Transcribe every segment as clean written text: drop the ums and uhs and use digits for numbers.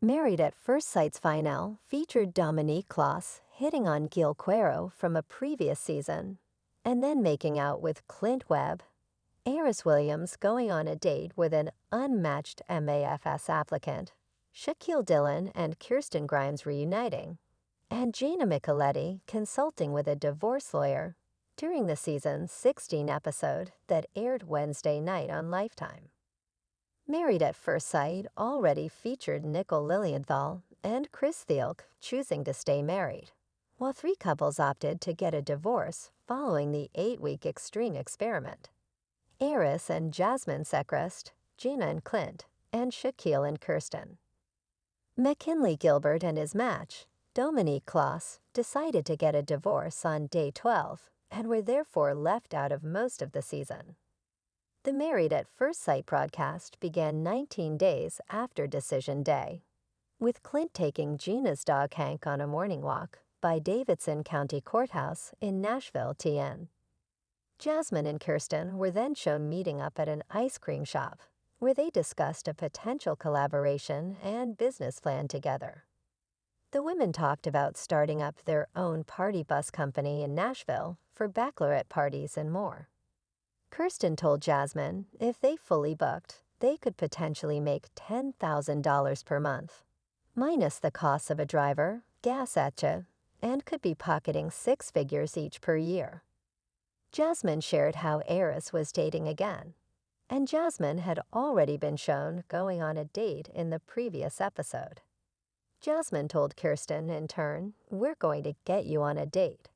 Married at First Sight's finale featured Dominique Kloss hitting on Gil Cuero from a previous season, and then making out with Clint Webb. Eris Williams going on a date with an unmatched MAFS applicant, Shaquille Dillon and Kirsten Grimes reuniting, and Gina Micheletti consulting with a divorce lawyer during the season's 16 episode that aired Wednesday night on Lifetime. Married at First Sight already featured Nicole Lilienthal and Chris Thielk choosing to stay married, while three couples opted to get a divorce following the 8-week extreme experiment. Eris and Jasmine Secrist, Gina and Clint, and Shaquille and Kirsten. McKinley Gilbert and his match, Dominique Kloss, decided to get a divorce on day 12 and were therefore left out of most of the season. The Married at First Sight broadcast began 19 days after Decision Day, with Clint taking Gina's dog Hank on a morning walk by Davidson County Courthouse in Nashville, TN. Jasmine and Kirsten were then shown meeting up at an ice cream shop, where they discussed a potential collaboration and business plan together. The women talked about starting up their own party bus company in Nashville for bachelorette parties and more. Kirsten told Jasmine if they fully booked, they could potentially make $10,000 per month, minus the costs of a driver, gas etcha, and could be pocketing 6 figures each per year. Jasmine shared how Eris was dating again, and Jasmine had already been shown going on a date in the previous episode. Jasmine told Kirsten in turn, "We're going to get you on a date."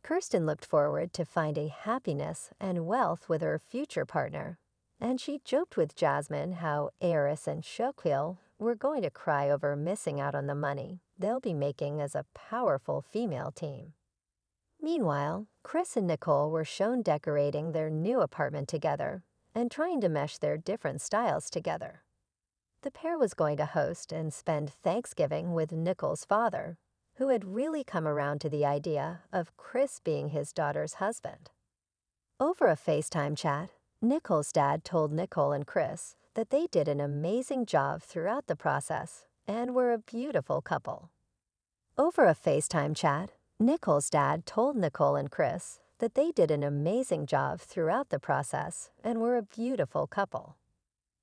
Kirsten looked forward to finding happiness and wealth with her future partner, and she joked with Jasmine how Eris and Shaquille were going to cry over missing out on the money they'll be making as a powerful female team. Meanwhile, Chris and Nicole were shown decorating their new apartment together and trying to mesh their different styles together. The pair was going to host and spend Thanksgiving with Nicole's father, who had really come around to the idea of Chris being his daughter's husband. Over a FaceTime chat, Nicole's dad told Nicole and Chris that they did an amazing job throughout the process and were a beautiful couple. Over a FaceTime chat, Nicole's dad told Nicole and Chris that they did an amazing job throughout the process and were a beautiful couple.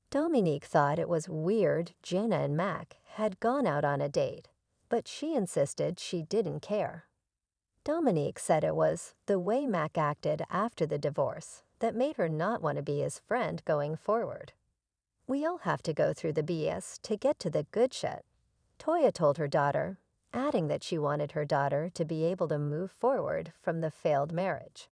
Dominique thought it was weird Gina and Mac had gone out on a date, but she insisted she didn't care. Dominique said it was the way Mac acted after the divorce that made her not want to be his friend going forward. "We all have to go through the BS to get to the good shit," Toya told her daughter, adding that she wanted her daughter to be able to move forward from the failed marriage.